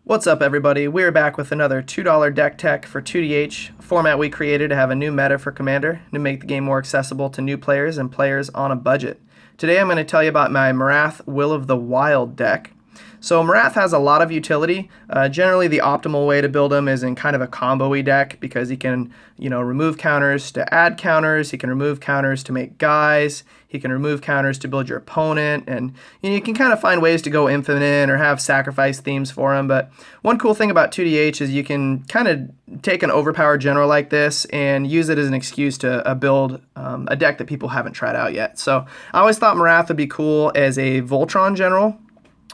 What's up, everybody? We're back with another $2 deck tech for 2DH, a format we created to have a new meta for Commander to make the game more accessible to new players and players on a budget. Today I'm going to tell you about my Marath Will of the Wild deck. So Marath has a lot of utility. Generally, the optimal way to build him is in kind of a combo-y deck because he can, remove counters to add counters. He can remove counters to make guys. He can remove counters to build your opponent, and you can kind of find ways to go infinite or have sacrifice themes for him. But one cool thing about 2DH is you can kind of take an overpowered general like this and use it as an excuse to build a deck that people haven't tried out yet. So I always thought Marath would be cool as a Voltron general,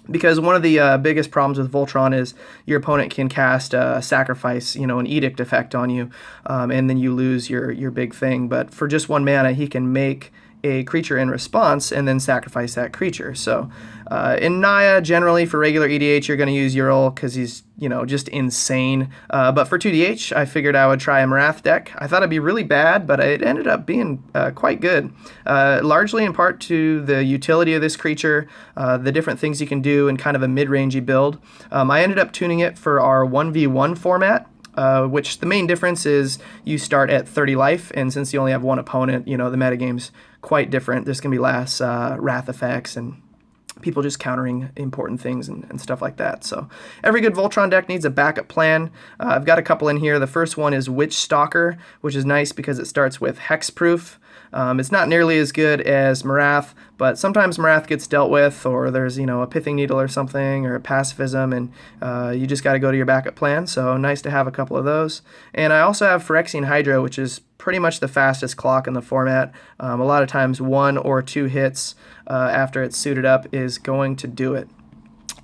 because one of the biggest problems with Voltron is your opponent can cast sacrifice, an edict effect on you, and then you lose your big thing. But for just 1 mana, he can make a creature in response and then sacrifice that creature. So in Naya, generally for regular EDH, you're going to use Ural because he's just insane. But for 2DH, I figured I would try a Marath deck. I thought it'd be really bad, but it ended up being quite good, largely in part to the utility of this creature, the different things you can do in kind of a mid-rangey build. I ended up tuning it for our 1v1 format, which the main difference is you start at 30 life, and since you only have one opponent, the metagame's quite different. There's going to be less wrath effects and people just countering important things and stuff like that. So every good Voltron deck needs a backup plan. I've got a couple in here. The first one is Witch Stalker, which is nice because it starts with Hexproof. It's not nearly as good as Marath, but sometimes Marath gets dealt with, or there's, a Pithing Needle or something, or a Pacifism, and you just got to go to your backup plan, so nice to have a couple of those. And I also have Phyrexian Hydra, which is pretty much the fastest clock in the format. A lot of times 1 or 2 hits after it's suited up is going to do it.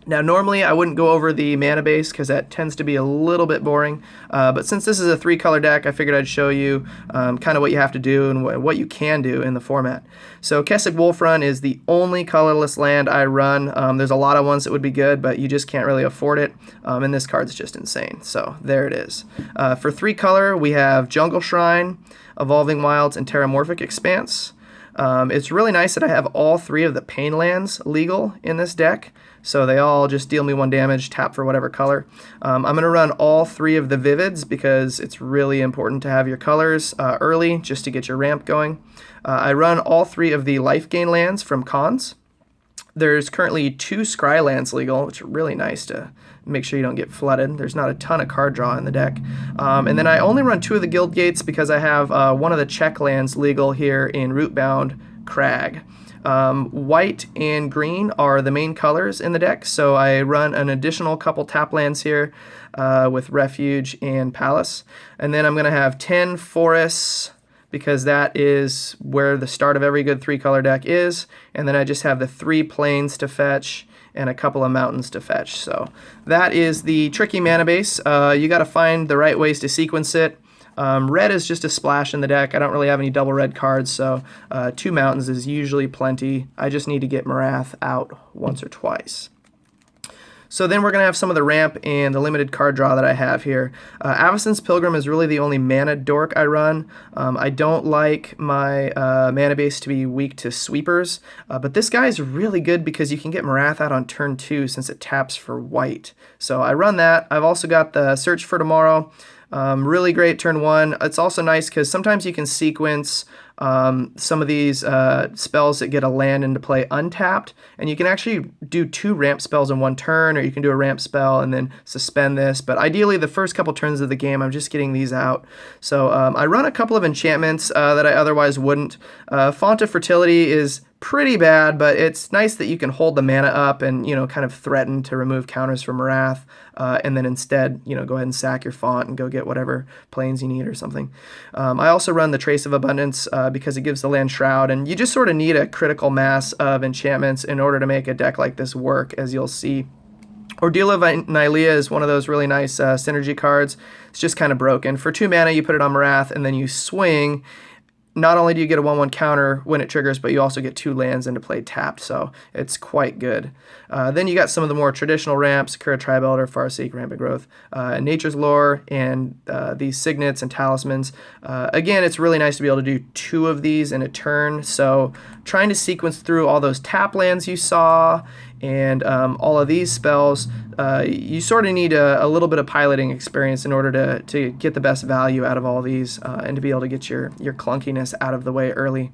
Now, normally I wouldn't go over the mana base because that tends to be a little bit boring, but since this is a 3-color deck, I figured I'd show you kind of what you have to do and what you can do in the format. So Kessig Wolfrun is the only colorless land I run. There's a lot of ones that would be good, but you just can't really afford it, and this card's just insane. So there it is. For 3-color, we have Jungle Shrine, Evolving Wilds, and Terramorphic Expanse. It's really nice that I have all 3 of the Pain lands legal in this deck, so they all just deal me 1 damage, tap for whatever color. I'm going to run all 3 of the Vivids because it's really important to have your colors early just to get your ramp going. I run all 3 of the life gain lands from Khans. There's currently 2 Scry lands legal, which are really nice to make sure you don't get flooded. There's not a ton of card draw in the deck. And then I only run 2 of the Guild Gates because I have 1 of the Czech lands legal here in Rootbound Crag. White and green are the main colors in the deck, so I run an additional couple tap lands here with Refuge and Palace. And then I'm going to have 10 forests because that is where the start of every good 3-color deck is. And then I just have the 3 plains to fetch and a couple of mountains to fetch. So that is the tricky mana base. You got to find the right ways to sequence it. Red is just a splash in the deck. I don't really have any double red cards, so 2 mountains is usually plenty. I just need to get Marath out once or twice. So then we're going to have some of the ramp and the limited card draw that I have here. Avacyn's Pilgrim is really the only mana dork I run. I don't like my mana base to be weak to sweepers, but this guy is really good because you can get Marath out on turn 2 since it taps for white. So I run that. I've also got the Search for Tomorrow. Really great turn 1. It's also nice because sometimes you can sequence some of these spells that get a land into play untapped, and you can actually do 2 ramp spells in 1 turn, or you can do a ramp spell and then suspend this. But ideally, the first couple turns of the game, I'm just getting these out. So I run a couple of enchantments that I otherwise wouldn't. Font of Fertility is pretty bad, but it's nice that you can hold the mana up and, kind of threaten to remove counters from Marath, and then instead, go ahead and sack your font and go get whatever planes you need or something. I also run the Trace of Abundance because it gives the land Shroud, and you just sort of need a critical mass of enchantments in order to make a deck like this work, as you'll see. Ordeal of Nylea is one of those really nice synergy cards. It's just kind of broken. For 2 mana, you put it on Marath, and then you swing. Not only do you get a 1/1 counter when it triggers, but you also get 2 lands into play tapped, so it's quite good. Then you got some of the more traditional ramps, Sakura Tribe Elder, Farseek, Rampant Growth, Nature's Lore, and these Signets and Talismans. Again, it's really nice to be able to do 2 of these in a turn, so trying to sequence through all those tap lands you saw And all of these spells, you sort of need a little bit of piloting experience in order to get the best value out of all these and to be able to get your clunkiness out of the way early.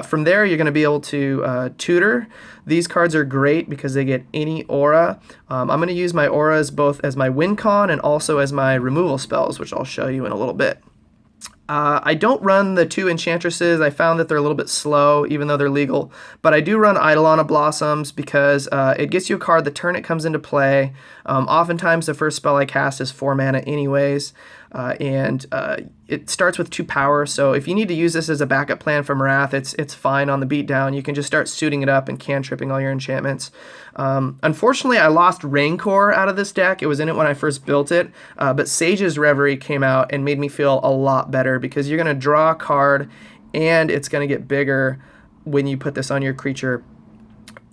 From there, you're going to be able to tutor. These cards are great because they get any aura. I'm going to use my auras both as my win con and also as my removal spells, which I'll show you in a little bit. I don't run the 2 enchantresses. I found that they're a little bit slow, even though they're legal. But I do run Eidolon of Blossoms because it gets you a card the turn it comes into play. Oftentimes, the first spell I cast is 4 mana anyways. And it starts with 2 power, so if you need to use this as a backup plan for Marath, it's fine on the beatdown. You can just start suiting it up and cantripping all your enchantments. Unfortunately, I lost Raincore out of this deck. It was in it when I first built it, but Sage's Reverie came out and made me feel a lot better because you're going to draw a card, and it's going to get bigger when you put this on your creature.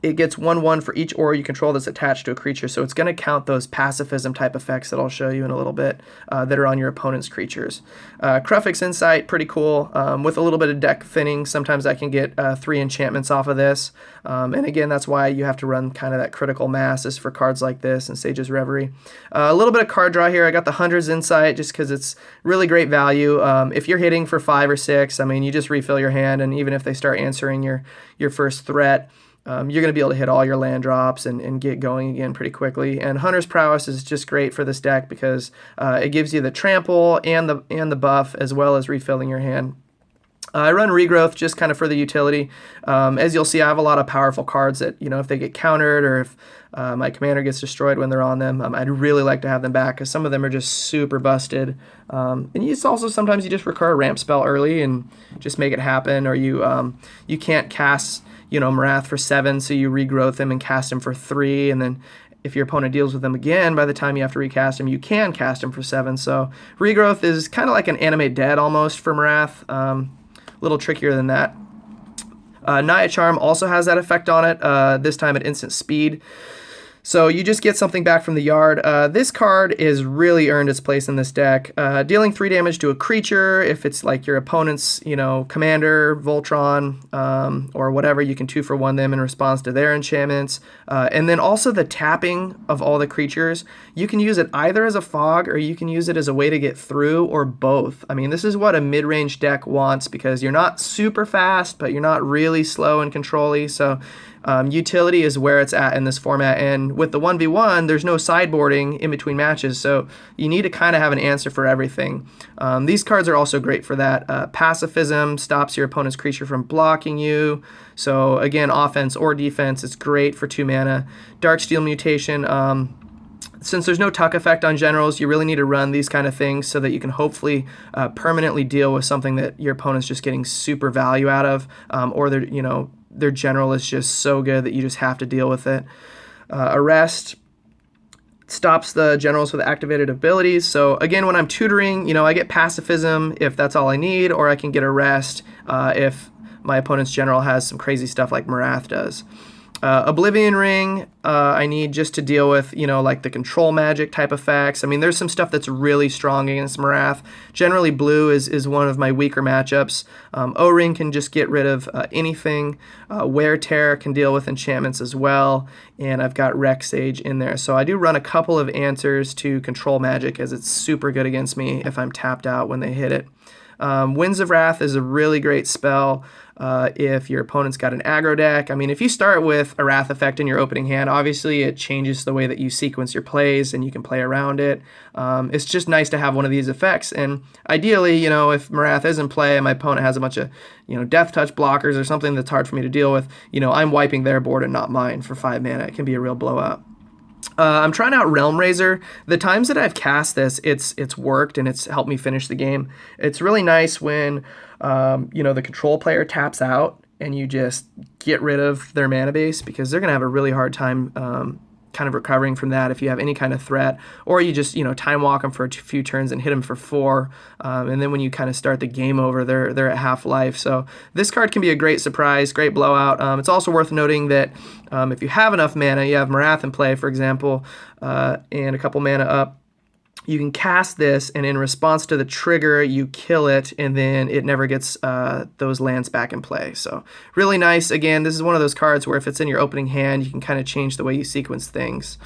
It gets 1/1 for each aura you control that's attached to a creature, so it's going to count those pacifism type effects that I'll show you in a little bit that are on your opponent's creatures. Kruffik's Insight, pretty cool. With a little bit of deck thinning, sometimes I can get 3 enchantments off of this. And again, that's why you have to run kind of that critical masses for cards like this and Sage's Reverie. A little bit of card draw here. I got the Hunter's Insight just because it's really great value. If you're hitting for 5 or 6, I mean, you just refill your hand, and even if they start answering your first threat, you're going to be able to hit all your land drops and get going again pretty quickly. And Hunter's Prowess is just great for this deck because it gives you the trample and the buff as well as refilling your hand. I run Regrowth just kind of for the utility. As you'll see, I have a lot of powerful cards that, if they get countered or if my commander gets destroyed when they're on them, I'd really like to have them back because some of them are just super busted. And sometimes you just recur a ramp spell early and just make it happen, or you can't cast Marath for 7, so you regrowth him and cast him for 3, and then if your opponent deals with them again, by the time you have to recast him, you can cast him for 7. So regrowth is kind of like an animate dead almost for Marath. A little trickier than that. Naya Charm also has that effect on it, this time at instant speed. So you just get something back from the yard. This card is really earned its place in this deck. Dealing 3 damage to a creature, if it's like your opponent's, commander, Voltron, or whatever, you can 2-for-1 them in response to their enchantments. And then also the tapping of all the creatures. You can use it either as a fog or you can use it as a way to get through, or both. I mean, this is what a mid-range deck wants because you're not super fast, but you're not really slow and control-y. So utility is where it's at in this format, and with the 1v1 there's no sideboarding in between matches, so you need to kind of have an answer for everything. These cards are also great for that. Pacifism stops your opponent's creature from blocking you, so again, offense or defense, it's great for 2 mana. Darksteel Mutation, since there's no tuck effect on generals, you really need to run these kind of things so that you can hopefully permanently deal with something that your opponent's just getting super value out of, or their general is just so good that you just have to deal with it. Arrest stops the generals with activated abilities. So again, when I'm tutoring, I get pacifism if that's all I need, or I can get arrest if my opponent's general has some crazy stuff like Marath does. Oblivion Ring, I need just to deal with, like the control magic type effects. I mean, there's some stuff that's really strong against Marath. Generally, blue is one of my weaker matchups. O-Ring can just get rid of anything. Wear Tear can deal with enchantments as well. And I've got Rex Sage in there. So I do run a couple of answers to control magic as it's super good against me if I'm tapped out when they hit it. Winds of Wrath is a really great spell if your opponent's got an aggro deck. I mean, if you start with a Wrath effect in your opening hand, obviously it changes the way that you sequence your plays and you can play around it. It's just nice to have one of these effects. And ideally, if Marath is in play and my opponent has a bunch of, death touch blockers or something that's hard for me to deal with, I'm wiping their board and not mine for 5 mana. It can be a real blowout. I'm trying out Realm Razor. The times that I've cast this, it's worked and it's helped me finish the game. It's really nice when the control player taps out and you just get rid of their mana base, because they're going to have a really hard time kind of recovering from that if you have any kind of threat, or you just time walk them for a few turns and hit them for 4, and then when you kind of start the game over, they're at half life. So this card can be a great surprise, great blowout. It's also worth noting that if you have enough mana, you have Marath in play, for example, and a couple mana up, you can cast this, and in response to the trigger, you kill it, and then it never gets those lands back in play. So really nice. Again, this is one of those cards where if it's in your opening hand, you can kind of change the way you sequence things.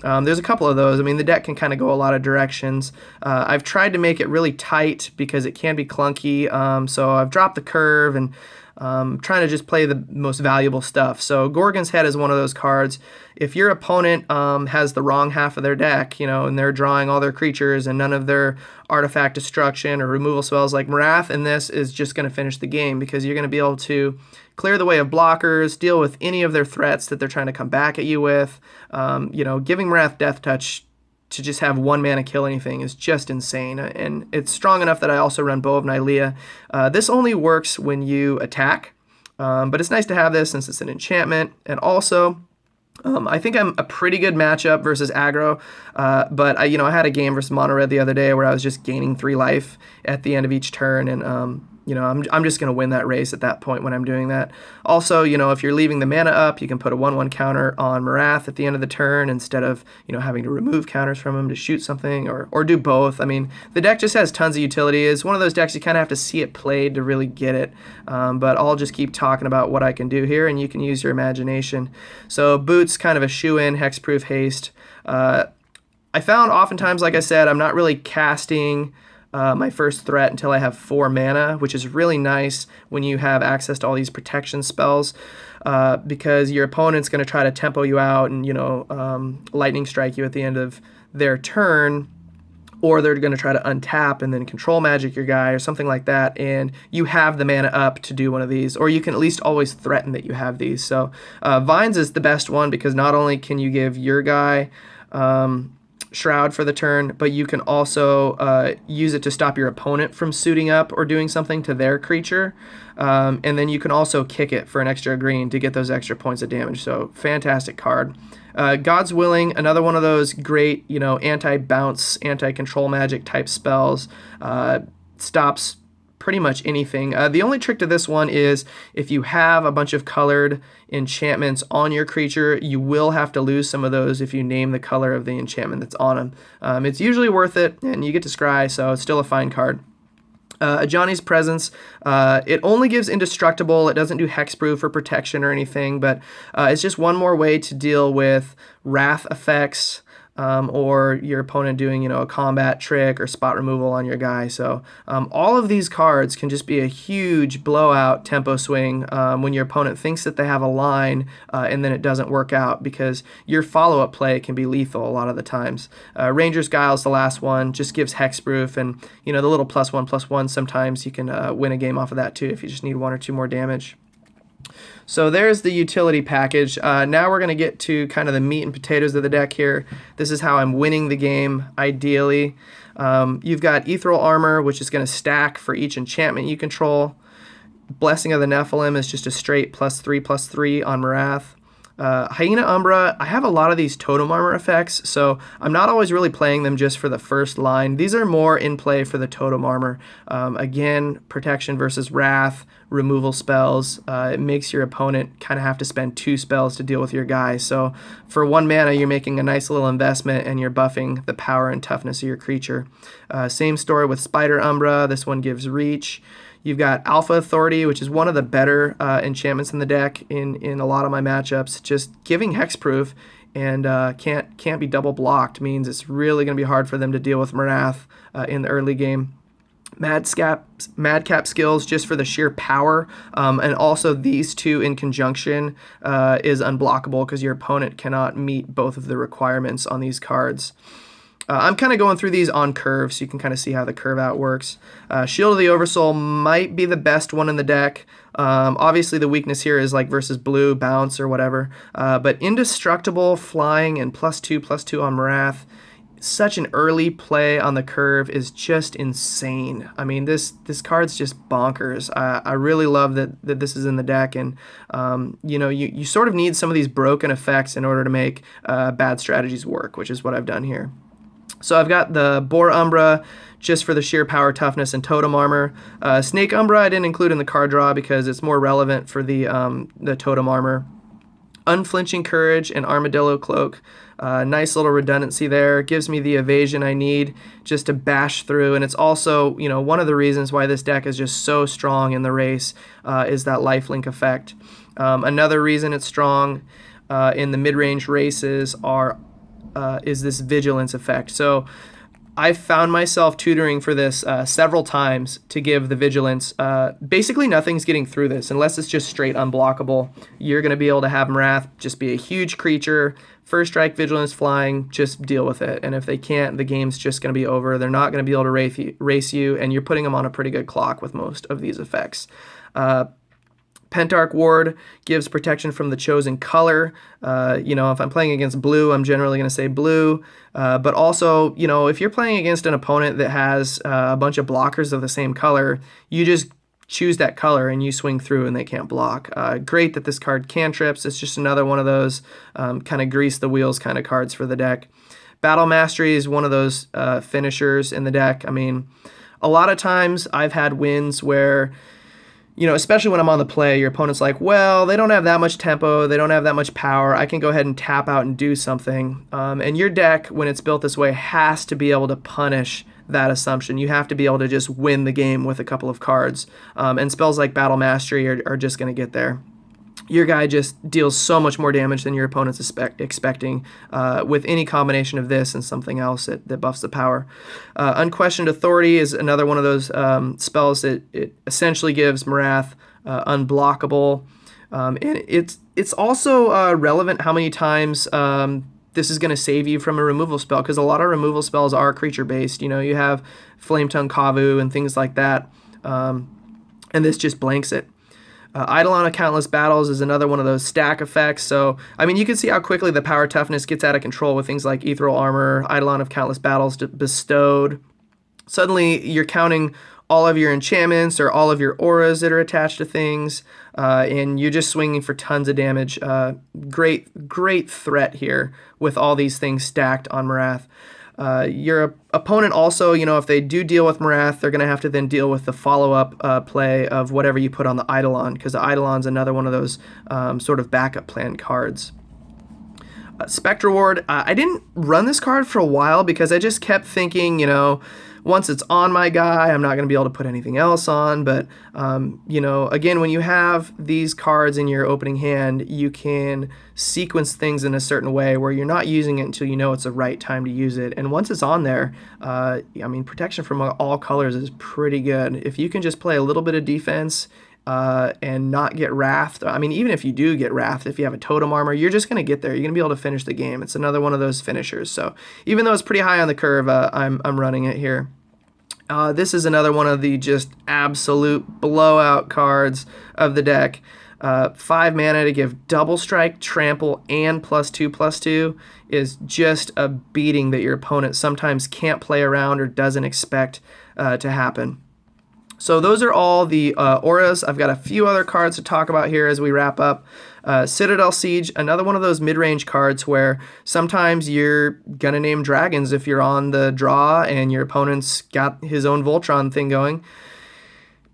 There's a couple of those. I mean, the deck can kind of go a lot of directions. I've tried to make it really tight because it can be clunky, so I've dropped the curve and trying to just play the most valuable stuff. So Gorgon's Head is one of those cards. If your opponent has the wrong half of their deck, and they're drawing all their creatures and none of their artifact destruction or removal spells like Marath, and this is just going to finish the game because you're going to be able to clear the way of blockers, deal with any of their threats that they're trying to come back at you with. Giving Marath Death Touch to just have 1 mana kill anything is just insane, and it's strong enough that I also run Bow of Nylea. This only works when you attack, but it's nice to have this since it's an enchantment, and also I think I'm a pretty good matchup versus aggro, but I had a game versus Mono Red the other day where I was just gaining 3 life at the end of each turn, and I'm just going to win that race at that point when I'm doing that. Also, if you're leaving the mana up, you can put a 1/1 counter on Marath at the end of the turn instead of, having to remove counters from him to shoot something or do both. I mean, the deck just has tons of utility. It's one of those decks you kind of have to see it played to really get it. But I'll just keep talking about what I can do here, and you can use your imagination. So Boots, kind of a shoe-in, hexproof haste. I found oftentimes, like I said, I'm not really casting my first threat until I have 4 mana, which is really nice when you have access to all these protection spells, because your opponent's going to try to tempo you out and lightning strike you at the end of their turn, or they're going to try to untap and then control magic your guy or something like that, and you have the mana up to do one of these, or you can at least always threaten that you have these. So Vines is the best one because not only can you give your guy Shroud for the turn, but you can also use it to stop your opponent from suiting up or doing something to their creature, and then you can also kick it for an extra green to get those extra points of damage. So fantastic card. God's Willing, another one of those great anti-bounce, anti-control magic type spells. Stops pretty much anything. The only trick to this one is if you have a bunch of colored enchantments on your creature, you will have to lose some of those if you name the color of the enchantment that's on them. It's usually worth it, and you get to scry, so it's still a fine card. Ajani's Presence, it only gives indestructible. It doesn't do hexproof or protection or anything, but it's just one more way to deal with wrath effects, or your opponent doing, a combat trick or spot removal on your guy. So all of these cards can just be a huge blowout tempo swing when your opponent thinks that they have a line and then it doesn't work out, because your follow-up play can be lethal a lot of the times. Ranger's Guile's the last one, just gives hexproof, and the little +1/+1, sometimes you can win a game off of that too if you just need 1 or 2 more damage. So there's the utility package. Now we're going to get to kind of the meat and potatoes of the deck here. This is how I'm winning the game, ideally. You've got Ethereal Armor, which is going to stack for each enchantment you control. Blessing of the Nephilim is just a straight +3/+3 on Marath. Hyena Umbra, I have a lot of these Totem Armor effects, so I'm not always really playing them just for the first line. These are more in play for the Totem Armor. Again, protection versus wrath, removal spells. It makes your opponent kind of have to spend 2 spells to deal with your guy. So for 1 mana, you're making a nice little investment, and you're buffing the power and toughness of your creature. Same story with Spider Umbra. This one gives reach. You've got Alpha Authority, which is one of the better enchantments in the deck in a lot of my matchups. Just giving hexproof and can't be double blocked means it's really going to be hard for them to deal with Marath in the early game. Madcap skills just for the sheer power, and also these two in conjunction is unblockable because your opponent cannot meet both of the requirements on these cards. I'm kind of going through these on curve so you can kind of see how the curve out works. Shield of the Oversoul might be the best one in the deck. Obviously the weakness here is like versus blue, bounce, or whatever. But indestructible, flying, and +2/+2 on Marath. Such an early play on the curve is just insane. I mean, this card's just bonkers. I really love that this is in the deck, and you sort of need some of these broken effects in order to make bad strategies work, which is what I've done here. So I've got the Boar Umbra just for the sheer power, toughness, and Totem Armor. Snake Umbra I didn't include in the card draw because it's more relevant for the Totem Armor. Unflinching Courage and Armadillo Cloak Nice little redundancy there. Gives me the evasion I need just to bash through. And it's also, one of the reasons why this deck is just so strong in the race is that lifelink effect. Another reason it's strong in the mid-range races is this vigilance effect. So I've found myself tutoring for this several times to give the vigilance. Basically, nothing's getting through this unless it's just straight unblockable. You're going to be able to have Marath just be a huge creature, first strike vigilance flying, just deal with it. And if they can't, the game's just going to be over. They're not going to be able to race you, and you're putting them on a pretty good clock with most of these effects. Pentarch Ward gives protection from the chosen color. If I'm playing against blue, I'm generally going to say blue. But also, if you're playing against an opponent that has a bunch of blockers of the same color, you just choose that color and you swing through and they can't block. Great that this card cantrips. It's just another one of those kind of grease the wheels kind of cards for the deck. Battle Mastery is one of those finishers in the deck. I mean, a lot of times I've had wins where especially when I'm on the play, your opponent's like, well, they don't have that much tempo, they don't have that much power, I can go ahead and tap out and do something. And your deck, when it's built this way, has to be able to punish that assumption. You have to be able to just win the game with a couple of cards. And spells like Battle Mastery are just going to get there. Your guy just deals so much more damage than your opponent's expecting with any combination of this and something else that buffs the power. Unquestioned Authority is another one of those spells that it essentially gives Marath unblockable. And it's also relevant how many times this is going to save you from a removal spell, because a lot of removal spells are creature-based. You have Flame Tongue Kavu and things like that, and this just blanks it. Eidolon of Countless Battles is another one of those stack effects. So, you can see how quickly the power toughness gets out of control with things like Ethereal Armor, Eidolon of Countless Battles bestowed. Suddenly, you're counting all of your enchantments or all of your auras that are attached to things, and you're just swinging for tons of damage. Great threat here with all these things stacked on Marath. Your opponent also, if they do deal with Marath, they're going to have to then deal with the follow-up play of whatever you put on the Eidolon, because the Eidolon's another one of those sort of backup plan cards. Spectra Ward, I didn't run this card for a while because I just kept thinking, once it's on my guy, I'm not going to be able to put anything else on. But, again, when you have these cards in your opening hand, you can sequence things in a certain way where you're not using it until you know it's the right time to use it. And once it's on there, protection from all colors is pretty good. If you can just play a little bit of defense and not get wrathed. Even if you do get wrathed, if you have a Totem Armor, you're just going to get there. You're going to be able to finish the game. It's another one of those finishers. So even though it's pretty high on the curve, I'm running it here. This is another one of the just absolute blowout cards of the deck. 5 mana to give double strike, trample, and +2/+2 is just a beating that your opponent sometimes can't play around or doesn't expect to happen. So those are all the auras. I've got a few other cards to talk about here as we wrap up. Citadel Siege, another one of those mid-range cards where sometimes you're going to name dragons if you're on the draw and your opponent's got his own Voltron thing going.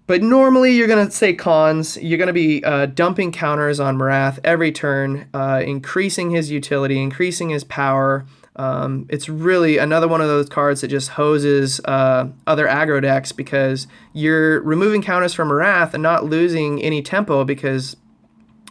But normally you're going to say cons. You're going to be dumping counters on Marath every turn, increasing his utility, increasing his power. It's really another one of those cards that just hoses other aggro decks because you're removing counters from Marath and not losing any tempo because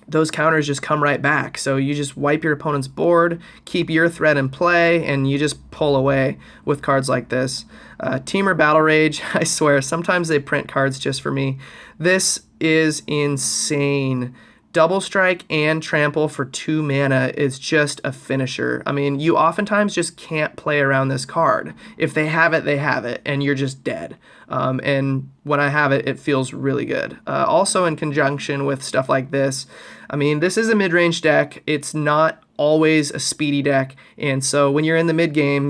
those counters just come right back. So you just wipe your opponent's board, keep your threat in play, and you just pull away with cards like this. Temur Battle Rage, I swear, sometimes they print cards just for me. This is insane. Double strike and trample for 2 mana is just a finisher. You oftentimes just can't play around this card. If they have it, they have it, and you're just dead. And when I have it, it feels really good. Also in conjunction with stuff like this, this is a mid-range deck. It's not always a speedy deck, and so when you're in the mid game,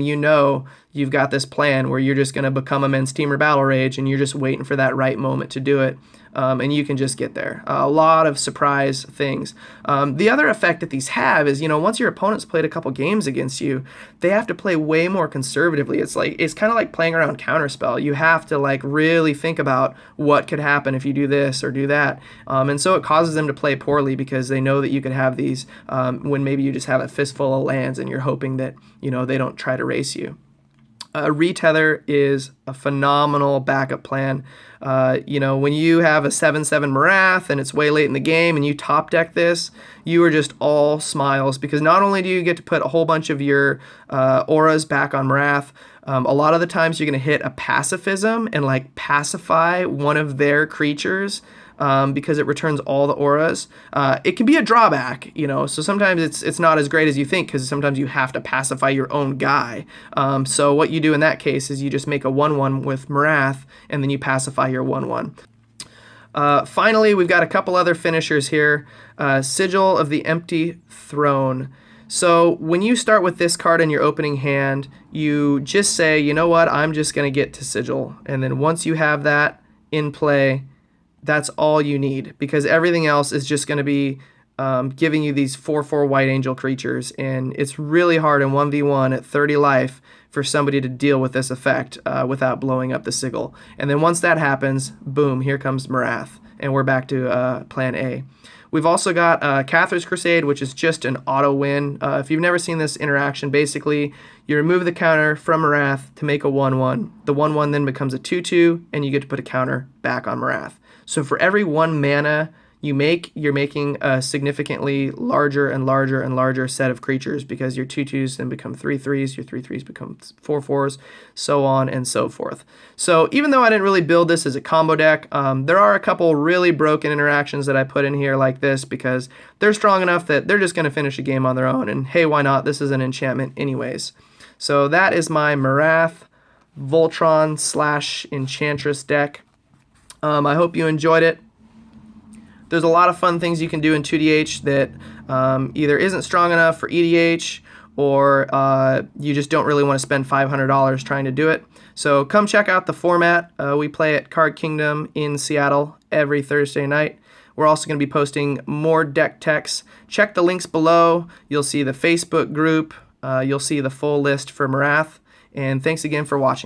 you've got this plan where you're just going to become immense Temur Battle Rage, and you're just waiting for that right moment to do it. And you can just get there. A lot of surprise things. The other effect that these have is, once your opponent's played a couple games against you, they have to play way more conservatively. It's kind of like playing around Counterspell. You have to really think about what could happen if you do this or do that. And so it causes them to play poorly because they know that you could have these when maybe you just have a fistful of lands and you're hoping that, they don't try to race you. Retether is a phenomenal backup plan. When you have a 7/7 Marath and it's way late in the game and you top deck this, you are just all smiles because not only do you get to put a whole bunch of your auras back on Marath, a lot of the times you're going to hit a pacifism and pacify one of their creatures. Because it returns all the auras. It can be a drawback, so sometimes it's not as great as you think because sometimes you have to pacify your own guy. So what you do in that case is you just make a 1/1 with Marath and then you pacify your 1/1. Finally, we've got a couple other finishers here. Sigil of the Empty Throne. So when you start with this card in your opening hand, you just say, you know what, I'm just going to get to Sigil. And then once you have that in play, that's all you need because everything else is just going to be giving you these 4/4 White Angel creatures, and it's really hard in 1v1 at 30 life for somebody to deal with this effect without blowing up the Sigil. And then once that happens, boom, here comes Marath, and we're back to plan A. We've also got Cathar's Crusade, which is just an auto win. If you've never seen this interaction, basically you remove the counter from Marath to make a 1/1. The 1/1 then becomes a 2/2, and you get to put a counter back on Marath. So for every 1 mana you make, you're making a significantly larger and larger and larger set of creatures because your 2/2s then become 3/3s, your 3/3s become 4/4s, so on and so forth. So even though I didn't really build this as a combo deck, there are a couple really broken interactions that I put in here like this because they're strong enough that they're just going to finish a game on their own. And hey, why not? This is an enchantment anyways. So that is my Marath Voltron / Enchantress deck. I hope you enjoyed it. There's a lot of fun things you can do in 2DH that either isn't strong enough for EDH or you just don't really want to spend $500 trying to do it. So come check out the format. We play at Card Kingdom in Seattle every Thursday night. We're also going to be posting more deck techs. Check the links below. You'll see the Facebook group. You'll see the full list for Marath. And thanks again for watching.